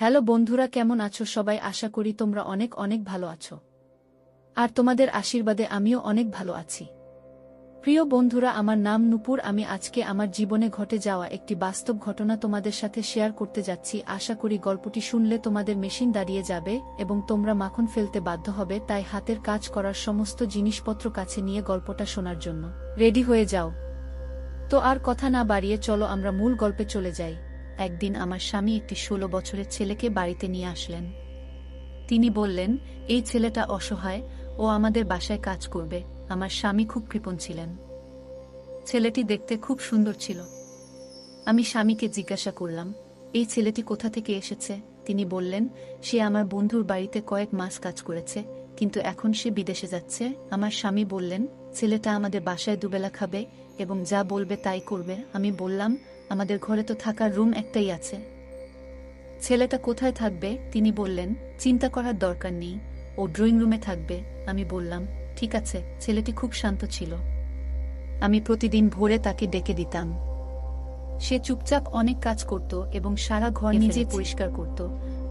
Hello বন্ধুরা, কেমন আছো সবাই? আশা করি তোমরা অনেক অনেক ভালো আছো। আর তোমাদের আশীর্বাদে আমিও অনেক ভালো আছি। প্রিয় বন্ধুরা, আমার নাম নূপুর। আমি আজকে আমার জীবনে ঘটে যাওয়া একটি বাস্তব ঘটনা তোমাদের সাথে শেয়ার করতে যাচ্ছি। আশা করি গল্পটি শুনলে তোমাদের মেশিন দাঁড়িয়ে যাবে এবং তোমরা মাখন ফেলতে বাধ্য হবে। তাই হাতের কাজ করার সমস্ত জিনিসপত্র কাছে নিয়ে গল্পটা শোনার জন্য রেডি হয়ে যাও। তো আর কথা না বাড়িয়ে চলো আমরা মূল গল্পে চলে যাই। একদিন আমার স্বামী একটি 16 বছরের ছেলেকে বাড়িতে নিয়ে আসলেন। তিনি বললেন, এই ছেলেটা অসহায়, ও আমাদের বাসায় কাজ করবে। আমার স্বামী খুব কৃপণ ছিলেন। ছেলেটি দেখতে খুব সুন্দর ছিল। আমি স্বামীকে জিজ্ঞাসা করলাম, এই ছেলেটি কোথা থেকে এসেছে? তিনি বললেন, সে আমার বন্ধুর বাড়িতে কয়েক মাস কাজ করেছে, কিন্তু এখন সে বিদেশে যাচ্ছে। আমার স্বামী বললেন, ছেলেটা আমাদের বাসায় দুবেলা খাবে এবং যা বলবে তাই করবে। আমি বললাম, আমাদের ঘরে তো থাকার রুম একটাই আছে। ছেলেটা কোথায় থাকবে? তিনি বললেন, চিন্তা করার দরকার নেই, ও ড্রয়িং রুমে থাকবে। আমি বললাম, ঠিক আছে। ছেলেটি খুব শান্ত ছিল। আমি প্রতিদিন ভোরে তাকে ডেকে দিতাম। সে চুপচাপ অনেক কাজ করত এবং সারা ঘর নিজেই পরিষ্কার করত।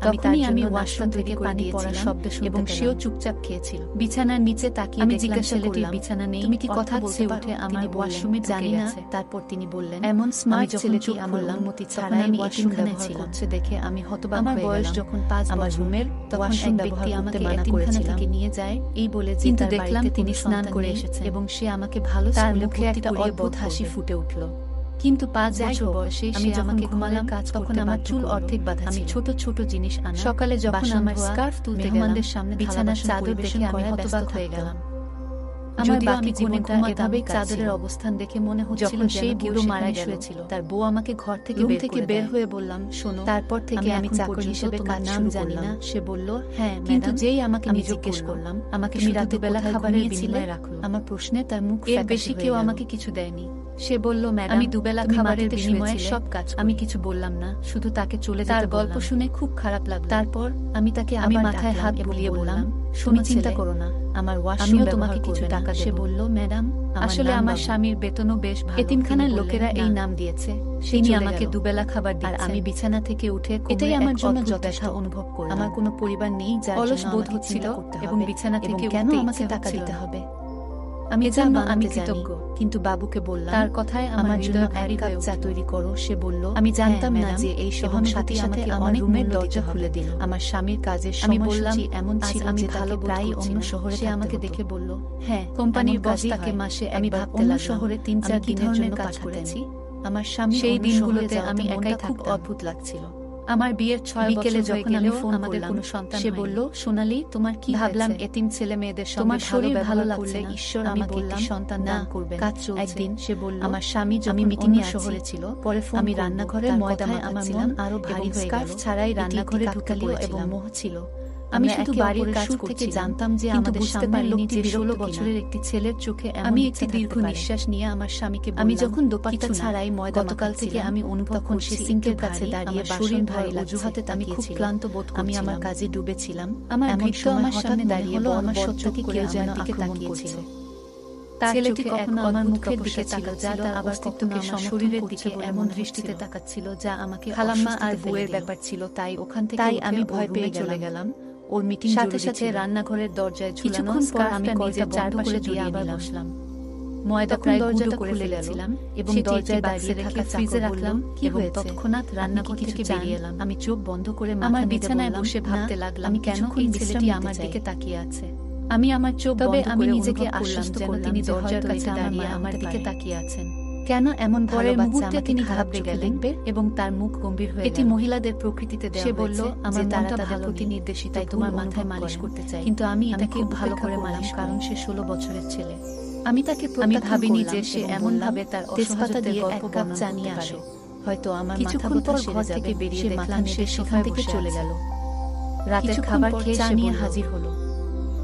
তখনই আমি ওয়াশরুম থেকে পানি পড়ার শব্দ শুনতে এবং সেও চুপচাপ খেয়েছিল। বিছানার নিচে তাকিয়ে আমি জিজ্ঞাসা করলাম, বিছানা নেই? তুমি কি কথা বলতে উঠে আমার ওয়াশরুমে জানি না। তারপর তিনি বললেন, এমন স্মার্ট ছেলেটি আমার অনুমতি ছাড়াই ওয়াশরুমখানে করছে দেখে আমি হতবাক হয়ে গেলাম। আমার বয়স যখন 5 আমার রুমের তখন এক ব্যক্তি আমাকে এতিমখানা থেকে নিয়ে যায় এই বলে যে কিন্তু দেখলাম তিনি স্নান করে এসেছেন এবং সে আমাকে ভালো স্কুলে ভর্তি একটা অদ্ভুত হাসি ফুটে উঠল। কিন্তু 5 বছর বয়সে আমি যখন ঘুমালাম তখন আমার চুল অর্ধেক বাঁধা। আমি ছোট ছোট জিনিস আনা, সকালে যখন আমার স্কার্ফ তুলতে গেলাম সামনে বিছানার চাদর দেখে আমি হতবাক হয়ে গেলাম। আমার বাকি জীবনটা এভাবেই চাদরের অবস্থান দেখে মনে হচ্ছিল সেই বুড়ো মারা গিয়েছিল। তার বউ আমাকে ঘর থেকে বের হয়ে বললাম, শোনো, তারপর থেকে আমি চাকর হিসেবে কাজ নাম জানি না। সে বলল, হ্যাঁ, কিন্তু যেই আমাকে আমি জিজ্ঞেস করলাম, আমাকে তুমি রাতে বেলা খাবারের বিনিময়ে রাখলো। আমার প্রশ্নে তার মুখ এর বেশি কেউ আমাকে কিছু দেয়নি। সে বলল, ম্যাডাম, আমি দুবেলা খাবারের বিনিময়ে সব কাজ। আমি কিছু বললাম না, শুধু তাকে চলে যেতে বললাম। তার গল্প শুনে খুব খারাপ লাগলো। তারপর আমি তাকে আমি মাথায় হাত বুলিয়ে বললাম, তুমি চিন্তা করো না, আমার ওয়াশরুমে তোমাকে কিছু টাকা দেব। সে বলল, ম্যাডাম, আসলে আমার স্বামীর বেতনও বেশ ভালো। এতিমখানার লোকেরা এই নাম দিয়েছে। তিনি আমাকে দুবেলা খাবার দিচ্ছে আর আমি বিছানা থেকে উঠে এটাই আমার জন্য যথেষ্ট অনুভব করলাম। আমার কোনো পরিবার নেই, যার অলস বোধ হচ্ছিল এবং বিছানা থেকে কেন আমাকে টাকা দিতে হবে। আমি জানি আমি কৃতজ্ঞ, কিন্তু বাবুকে বললাম, তার কথায় আমার জন্য এক কাপ চা তৈরি করো। সে বলল, আমি জানতাম না যে এই সহানুভূতি আমাকে আমার রুমের দরজা খুলে দিল। আমার স্বামীর কাজের সময়সূচি এমন ছিল যে আমি প্রায় অন্য শহরে সে আমাকে দেখে বলল, হ্যাঁ, কোম্পানির বস তাকে মাসে আমি ভাবতে অন্য শহরে 3-4 দিনের জন্য কাজ করেছি। আমার স্বামী সেই দিনগুলোতে আমি একাই খুব অদ্ভুত লাগছিল। আমার বিয়ের 6 বিকেলে যখন আমি ফোন করলাম, কোনো সন্তান সে বলল, সোনালী, তোমার কি ভাবলাম এতিম ছেলে মেয়েদের সঙ্গে তোমার শরীর ভালো লাগছে, ঈশ্বর আমাকে একটি সন্তান দান করবেন। একদিন সে বলল, আমার স্বামী আমি মিটিং এ শহরে ছিল, পরে আমি রান্নাঘরে ময়দা আমার মন আরো ভারী হয়ে গেল। ছাড়াই রান্নাঘরে ঢুকালিও এবং মোহ ছিল। আমি শুধু বাড়ির কাজ থেকে জানতাম যে আমাদের সামনের লোকটি 16 বছরের একটি ছেলের চোখে আমি একটি দীর্ঘ নিঃশ্বাস নিয়ে আমার স্বামীকে বললাম, আমি যখন দোপাট্টা ছাড়াই ময়দা গতকাল থেকে আমি অনুভব তখন সে সিঙ্কের কাছে দাঁড়িয়ে শরীর ভারী অজুহাতে আমি খুব ক্লান্ত বোধ করছিলাম। আমি আমার কাজে ডুবে ছিলাম। আমার ভীত আমার সামনে দাঁড়িয়ে আমার সত্যকে কেউ যেন দিকে তাকিয়েছিল। তার ছেলেটি কখনো আমার মুখের দিকে ছিল, যা তার আবার কখনো আমার শরীরের দিকে এমন দৃষ্টিতে তাকাচ্ছিল যা আমাকে খালাম্মা আর বউয়ের ব্যাপার ছিল। তাই ওখান থেকে আমি ভয় পেয়ে চলে গেলাম। ওর মিটিং সাথে সাথে রান্নাঘরের দরজায় ঝুলানো স্কার্ফটা নিজের চারপাশে দিয়ে আবার বসলাম। ময়দা প্রায় দরজাটা খুলে গেছিলাম এবং দরজায় দাঁড়িয়ে রেখে ফ্রিজে রাখলাম এবং তৎক্ষণাৎ রান্নাঘর থেকে বেরিয়ে এলাম। আমি চোখ বন্ধ করে আমার বিছানায় বসে ভাবতে লাগলাম, আমি কেন এই ছেলেটি আমার দিকে তাকিয়ে আছে। আমি আমার চোখ বন্ধ করে আমি নিজেকে আশ্বস্ত করলাম তিনি দরজার কাছে দাঁড়িয়ে আমার দিকে তাকিয়ে আছেন। কেন এমন পরের মুহূর্তে তিনি ঘাবড়ে গেলেন এবং তার মুখ গম্ভীর হয়ে গেল। এটি মহিলাদের প্রকৃতিতে দেওয়া। সে বলল, আমার মনটা তাদের প্রতি নির্দেশিতায় তোমার মাথায় মালিশ করতে চাই, কিন্তু আমি এটাকে ভালো করে মালিশ কারণ সে 16 বছরের ছেলে। আমি তাকে ভাবিনি যে সে এমন ভাবে তার তেজপাতা দিয়ে এক কাপ চা নিয়ে আসে। হয়তো আমার কিছুক্ষণ পর ঘর থেকে বেরিয়ে দেখলাম সে সেখান থেকে চলে গেল। রাতের খাবার খেয়ে চা নিয়ে হাজির হলো।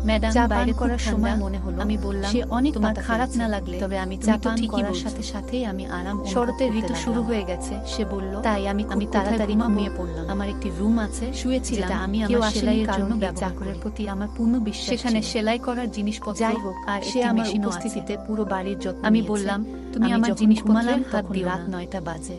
ম্যাডাম, বাইরে করার সময় মনে হলো, আমি বললাম, সে অনেক তোমার খারাপ না লাগলে, তবে আমি চা পান করার সাথে সাথেই আমি আরাম। শরতের ঋতু শুরু হয়ে গেছে, সে বলল। তাই আমি তাড়াতাড়ি ঘুমিয়ে পড়লাম। আমার একটি রুম আছে, শুয়েছিলাম। আমি আমার সেলাইয়ের জন্য চাকরের প্রতি আমার পূর্ণ বিশ্বাস। সেখানে সেলাই করার জিনিসপত্র যাই হোক, আর সে আমার উপস্থিতিতে পুরো বাড়ির যত্ন। আমি বললাম, তুমি আমার জিনিসপত্রে হাত দিও না। রাত 9টা বাজে।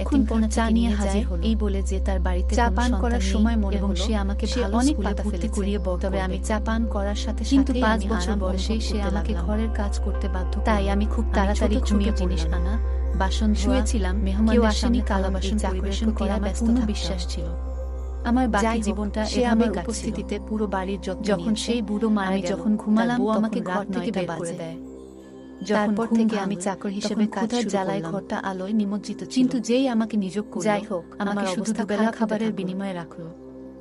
কিছুক্ষণ পর চা নিয়ে হাজির হলো। এই বলে যে তার বাড়িতে চা কোনো পান সন্তান করার নেই সময় মনে এবং হলো সে আমাকে সে ভালো অনেক স্কুলে পাতা ভর্তি ফেলেছে, করিয়ে বড় তবে করবে। আমি চা পান করার সাথে কিন্তু সাথেই 5 আমি বছর আরাম বয়সেই অনুভব সে করতে আমাকে লাগলাম। ঘরের কাজ করতে বাধ্য করল। তাই আমি খুব তাড়াতাড়ি ছোট ছোট ঘুমিয়ে জিনিস পড়লাম। আনা, বাসন ধোয়া, শুয়েছিলাম, মেহমানদের কেউ সামনে আসেনি, কারণ কালা এই বাসন চাকরির পরিবেশন প্রতি করা আমার ব্যস্ত পূর্ণ থাকতাম। বিশ্বাস ছিল। আমার বাকি যাই হোক, জীবনটা সে এভাবেই আমার কাটছিল। উপস্থিতিতে পুরো বাড়ির যত্ন যখন নিয়েছে। সেই বুড়ো মারা আমি গেল, যখন ঘুমালাম তার বউ তখন আমাকে ঘর রাত থেকে 9টা বের করে বাজে। দেয়। যখন তারপর ঘুম থেকে ভাঙল, আমি চাকর হিসেবে তখন কাজ ক্ষুধার শুরু জ্বালায় করলাম। ঘরটা আলোয় নিমজ্জিত ছিল। কিন্তু যেই আমাকে নিযোগ করল, যাই হোক, আমাকে আমার শুধু অবস্থা দুবেলা খারাপ হতে খাবারের থাকলো। বিনিময়ে রাখলো।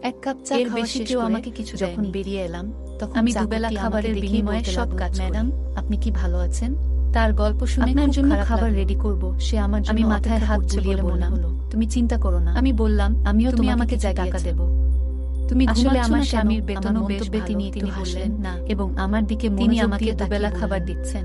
এক কাপ চা এর খাওয়া বেশি শেষ কেউ করে আমাকে কিছু যখন দেয়নি। বেরিয়ে এলাম, তখন আমি চাকরটি দুবেলা আমাকে খাবারের দেখেই বিনিময়ে বলতে সব লাগলো, কাজ করি। ম্যাডাম, আপনি কি ভালো আছেন? তার গল্প শুনে আপনার খুব জন্য খারাপ খাবার লাগলো। রেডি করব, সে আমার জন্য আমি মাথায় হাত বুলিয়ে বলে মনে বললাম, হলো। তুমি চিন্তা করো না, আমি বললাম, আমিও তুমি তোমাকে আমাকে কিছু টাকা জাগিয়েছ। দেব। তুমি আসলে ঘুমাচ্ছ আমার না কেন? স্বামীর আমার বেতনও বেশ মন্তব্যে ভালো। তিনি তিনি একটু বললেন হাসলেন না এবং আমার দিকে তিনি মনোযোগ আমাকে দিয়ে দুবেলা তাকিয়ে খাবার বললেন, দিচ্ছেন।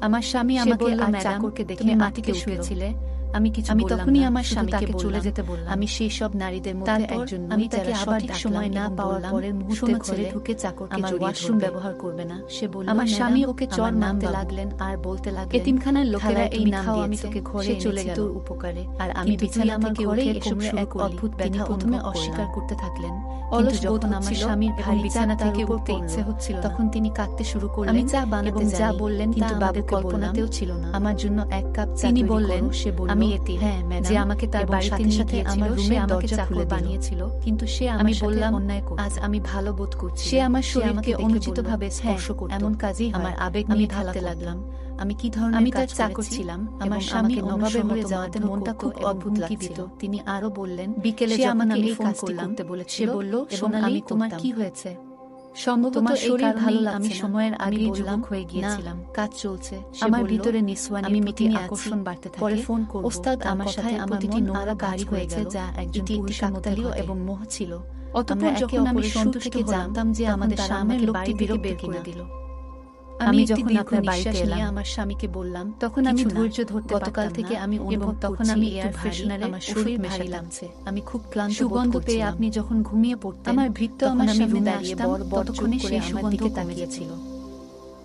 আমার স্বামী সে আমাকে বলল, আর "ম্যাডাম, চাকরকে দেখে তুমি আটকে মাটিতে শুয়েছিলে। আমি কিছু আমি বললাম তখনই না, আমার শুধু স্বামীকে তাকে চলে বললাম, যেতে বললাম। আমি সেই সব নারীদের মধ্যে তারপর একজন আমি নই তাকে যারা আবার সঠিক ডাকলাম সময় না এবং পাওয়ার বললাম, পরের মুহূর্তে "শোনো ঘরে ছেলে, ঢুকে চাকরকে আমার জড়িয়ে ওয়াশরুম ধরবে। ব্যবহার করবে না।" সে বলল, আমার "ম্যাডাম, স্বামী ওকে চড় আমার নাম মারতে বাবু।" লাগলেন আর বলতে লাগলেন, এতিমখানার লোকেরা "থালায় এই তুমি নাম খাও, আমি দিয়েছে। তোকে ঘরে সে চলে এনেছি গেল। তোর উপকারে। আর আমি কিন্তু তুই বিছানা আমার থেকে ঘরে উঠে এসব এসব শুরু এক করলি। অদ্ভুত তিনি ব্যথা প্রথমে অনুভব অস্বীকার করলাম। করতে থাকলেন, কিন্তু অলস বোধ যখন আমার হচ্ছিল স্বামীর এবং ভারী বিছানা চাপ থেকে তার উপর উঠতে পড়ল, ইচ্ছে হচ্ছিল না। তখন তিনি কাঁদতে শুরু করলেন আমি চা বানাতে এবং যা জানি, বললেন তা কিন্তু আমাদের বাবুকে কল্পনাতেও বললাম, ছিল না। আমার জন্য এক কাপ চা তিনি তৈরি বললেন, করো। সে বলল, "আমি এতিম, হ্যাঁ ম্যাডাম, যে আমাকে তার এবং বাড়িতে সাথে নিয়ে সাথে গিয়েছিল, আমার সে রুমের আমাকে দরজা চাকর খুলে দিল। বানিয়েছিল, কিন্তু সে আমি আমার সাথে বললাম, অন্যায় করত। আজ আমি ভালো বোধ করছি। সে আমার আমাকে শরীরকে দেখে অনুচিতভাবে বলল, স্পর্শ হ্যাঁ, করত। এমন কাজই আমার হয়। আবেগ আমি নিয়ে ভাবতে ভাবতে লাগলাম, লাগলাম, আমি কি ধরনের আমি কাজ তার চাকর করেছি? ছিলাম আমার এবং স্বামী আমাকে অন্য নবাবের শহরে মতো যাওয়াতে মারধর মনটা করত খুব এবং অদ্ভুত হুমকি লাগছিল। দিত। তিনি আরো বললেন, বিকেলে সে যখন আমাকে আমি এই ফোন কাজটি করলাম, করতে সে বলেছিল বলল, এবং "সোনালি, আমি তোমার করতাম। কি হয়েছে?" সম্ভবত তোমার এই শরীর কারণেই ভালো আমি লাগছে না। সময়ের আমি আগেই যুবক বললাম হয়ে গিয়েছিলাম। না, কাজ চলছে। সে আমার বলল, ভিতরে নিঃসোয়ানি আমি প্রতি মিটিংয়ে আকর্ষণ আছি, বাড়তে থাকে। পরে ফোন করব। ওস্তাদ তার আমার কথায় সাথে আমার প্রতিটি মন নোংরা আরো কাজ ভারী হয়ে হয়েছে, গেল। যা একজন এটি একটি পুরুষের মধ্যে কাকতালীয় ঘটে। এবং মোহ ছিল। অতঃপর আমরা যখন একে আমি অপরের সন্তুষ্ট সন্তুষ্ট হলাম, জানতাম যে তখন আমাদের তারা সামনের আমাকে লোকটি বাড়ি থেকে বিরক্ত বের কিনা। করে দিল। আমি আমি যখন যখন আপনার আপনার বাড়িতে বাড়িতে এলাম, এলাম, আমার স্বামীকে বললাম, তখন আমি কিছু না, ধৈর্য ধরতে গতকাল পারতাম থেকে না আমি এবং অনুভব তখন করছি আমি একটু এয়ার ভারী, ফ্রেশনারে আমার ওষুধ শরীর ভারী মেশাতাম। লাগছে। আমি খুব ক্লান্ত বোধ সুগন্ধ পেয়ে করছিলাম। আপনি যখন ঘুমিয়ে পড়তেন, আমার ভৃত্য তখন আমার আমি সামনে রুমে দাঁড়িয়ে আসতাম, বড় বড় চোখ ততক্ষণে করে সেই আমার সুগন্ধ দিকে কমে তাকিয়েছিল। যেত।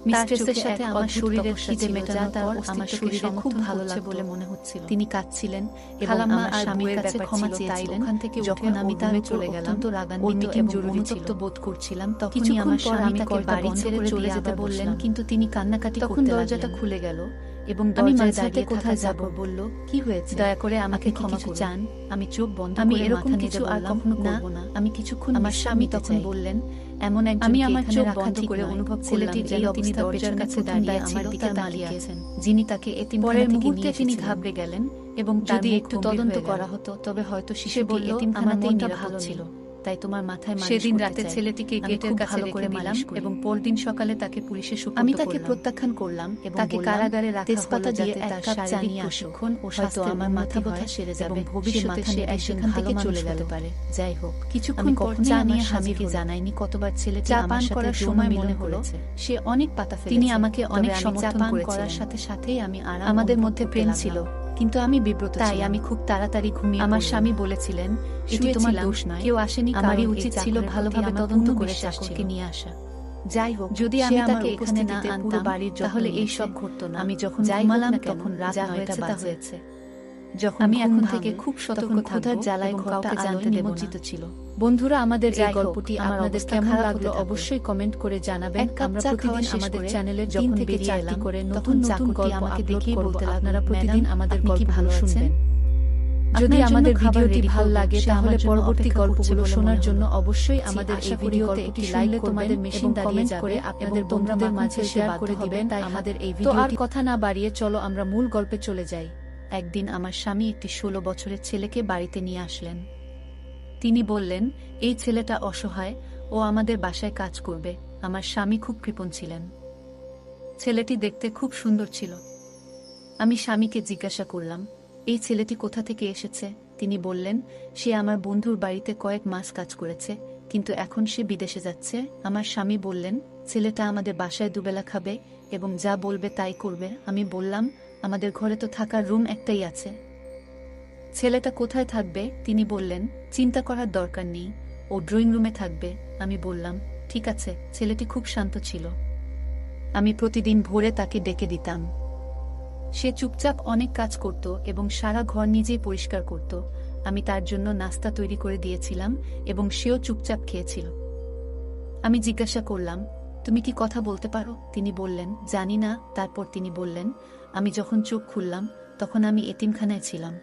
তার মিস্ট্রেসের চোখে সাথে এক আমার অদ্ভুত শরীরের তপস্যা খিদে ছিল, মেটানো যা তার তার অস্তিত্বকে অস্তিত্বকে খুব সমর্থন ভালো করছে লাগতো বলে মনে হচ্ছিল। তিনি কাঁদছিলেন এবং খালাম্মা আমার আর স্বামীর বউয়ের কাছে ব্যাপার ক্ষমা ছিল, তাই চেয়েছিলেন। ওখান থেকে যখন উঠে আমি ওর তার রুমে উপর চলে গেলাম। অত্যন্ত ওর রাগান্বিত মিটিং এবং জরুরি ছিল। অনুতপ্ত বোধ করছিলাম, তখনই কিছুক্ষণ আমার পর স্বামী আমি তাকে কলটা বাড়ি বন্ধ ছেড়ে করে চলে দিয়ে যেতে আবার বললেন, বসলাম। কিন্তু তিনি কান্নাকাটি তখন করতে দরজাটা লাগলেন। খুলে গেল এবং আমি দরজায় মাঝরাতে দাঁড়িয়ে কোথায় থাকা যাব? জাগর বলল, কি হয়েছে? দয়া করে আমাকে আমাকে ক্ষমা কিছু করুন। চান? আমি চোখ বন্ধ আমি করে এরকম মাথা কিছু নেড়ে আর বললাম, কখনো না, করব না। আমি কিছুক্ষণ আমার বিশ্রাম স্বামী নিতে তখন চাই। বললেন, এমন একজনকে আমি আমার এখানে চোখ রাখা বন্ধ ঠিক করে নয়। অনুভব করলাম ছেলেটির যে এই তিনি অবস্থার দরজার পেছনে কাছে প্রথম দাঁড়িয়ে দায় আমার ছিল দিকে তার তাকিয়ে মালিক, আছেন। যিনি তাকে এতিমখানা পরের থেকে মুহূর্তে নিয়ে তিনি এসেছিলেন। ঘাবড়ে গেলেন এবং তার যদি মুখ একটু গম্ভীর তদন্ত হয়ে গেল। করা হতো, তবে হয়তো সে শিশুটি বলল, আমার এতিমখানাতেই মনটা নিরাপদ ভালো ছিল। নেই, তাই তোমার মাথায় মালিশ সেদিন করতে রাতে চাই। ছেলেটিকে আমি গেটের খুব কাছে ভালো রেখে করে দিলাম মালিশ করি। এবং পরদিন সকালে তাকে পুলিশে সুপর্দ আমি তাকে করলাম। প্রত্যাখ্যান করলাম এবং তাকে বললাম, কারাগারে রাখা তেজপাতা হলো দিয়ে যাতে এক তার কাপ চা শারীরিক নিয়ে আসো, প্রশিক্ষণ ও হয়তো স্বাস্থ্যের আমার উন্নতি মাথা হয় ব্যথা সেরে যাবে এবং সে ভবিষ্যতে মাথা সে নেড়ে একজন সেখান ভালো থেকে মানুষ চলে গেল। হতে পারে। যাই হোক, কিছুক্ষণ আমি পর কখনোই চা আমার নিয়ে স্বামীকে হাজির জানাইনি কতবার ছেলেটি চা আমার পান সাথে করার যৌন সময় মিলন মনে হলো করেছে। সে অনেক পাতা ফেলেছে। তিনি আমাকে তবে অনেক আমি চা সমর্থন পান করেছিলেন। করার সাথে সাথেই আমি আরাম আমাদের অনুভব মধ্যে করতে প্রেম লাগলাম। ছিল, কিন্তু আমি বিব্রত তাই ছিলাম। আমি খুব তাড়াতাড়ি ঘুমিয়ে আমার পড়লাম। স্বামী বলেছিলেন, এটি তোমার শুয়েছিলাম, দোষ নয়, কেউ আসেনি, আমারই কারণ এই উচিত ছিল চাকরের প্রতি ভালোভাবে আমার তদন্ত পূর্ণ করে বিশ্বাস চাকরকে ছিল। নিয়ে আসা। যাই হোক, যদি সে আমি আমার তাকে এখানে না উপস্থিতিতে পুরো আনতাম, বাড়ির যত্ন তাহলে এই নিয়েছে। সব ঘটতো না। আমি যখন যাই হোক ঘুমালাম না কেন, তখন রাত যা 9টা হয়েছে তা বাজে। হয়েছে। যখন আমি ঘুম এখন ভাঙে, থেকে খুব সতর্ক তখন ক্ষুধার থাকবো জ্বালায় এবং ঘরটা কাউকে আলোয় জানতে দেব না। নিমজ্জিত ছিল। বন্ধুরা, আমাদের এই যাই হোক, গল্পটি আমার আপনাদের অবস্থা কেমন খারাপ লাগলো হতে থাকলো। অবশ্যই কমেন্ট করে জানাবেন। এক কাপ আমরা চা খাওয়া প্রতিদিন শেষ আমাদের করে চ্যানেলে 3 যখন থেকে বেরিয়ে 4টি এলাম, করে তখন নতুন চাকরটি গল্প আমাকে আপলোড দেখেই করব। বলতে লাগলো, আপনারা প্রতিদিন "ম্যাডাম, আমাদের আপনি কি ভালো গল্পগুলো আছেন? শুনবেন। যদি আপনার জন্য আমাদের খাবার ভিডিওটি রেডি ভালো করব, লাগে সে তাহলে আমার জন্য পরবর্তী অপেক্ষা করছে গল্পগুলো বলে শোনার মনে জন্য হলো। অবশ্যই জি, আমাদের আশা এই করি ভিডিও গল্পটি একটি শুনলে লাইক তোমাদের করবেন মেশিন এবং দাঁড়িয়ে কমেন্ট যাবে করে এবং আপনাদের তোমরা বন্ধুদের মাখন মাঝে ফেলতে শেয়ার বাধ্য করে হবে, দিবেন। তাই আমাদের এই তো আর ভিডিওটি কথা না বাড়িয়ে চলো আমরা মূল গল্পে চলে যাই। একদিন আমার স্বামী একটি 16 বছরের ছেলেকে বাড়িতে নিয়ে আসলেন। তিনি বললেন, এই ছেলেটা অসহায়, ও আমাদের বাসায় কাজ করবে। আমার স্বামী খুব কৃপণ ছিলেন। ছেলেটি দেখতে খুব সুন্দর ছিল। আমি স্বামীকে জিজ্ঞাসা করলাম, এই ছেলেটি কোথা থেকে এসেছে? তিনি বললেন, সে আমার বন্ধুর বাড়িতে কয়েক মাস কাজ করেছে, কিন্তু এখন সে বিদেশে যাচ্ছে। আমার স্বামী বললেন, ছেলেটা আমাদের বাসায় দুবেলা খাবে এবং যা বলবে তাই করবে। আমি বললাম, আমাদের ঘরে তো থাকার রুম একটাই আছে। ছেলেটা কোথায় থাকবে? তিনি বললেন, চিন্তা করার দরকার নেই, ও ড্রয়িং রুমে থাকবে। আমি বললাম, ঠিক আছে। ছেলেটি খুব শান্ত ছিল। আমি প্রতিদিন ভোরে তাকে ডেকে দিতাম। সে চুপচাপ অনেক কাজ করত এবং সারা ঘর নিজেই পরিষ্কার করত। আমি তার জন্য নাস্তা তৈরি করে দিয়েছিলাম এবং সেও চুপচাপ খেয়েছিল। আমি জিজ্ঞাসা করলাম, তুমি কি কথা বলতে পারো? তিনি বললেন, জানি না। তারপর তিনি বললেন, আমি যখন চোখ খুললাম তখন আমি এতিমখানায় ছিলাম।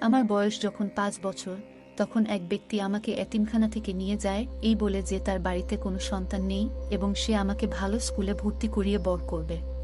আমার বয়স যখন 5 বছর, তখন এক ব্যক্তি আমাকে এতিমখানা থেকে নিয়ে যায় এই বলে যে তার বাড়িতে কোনো সন্তান নেই এবং সে আমাকে ভালো স্কুলে ভর্তি করিয়ে বড় করবে।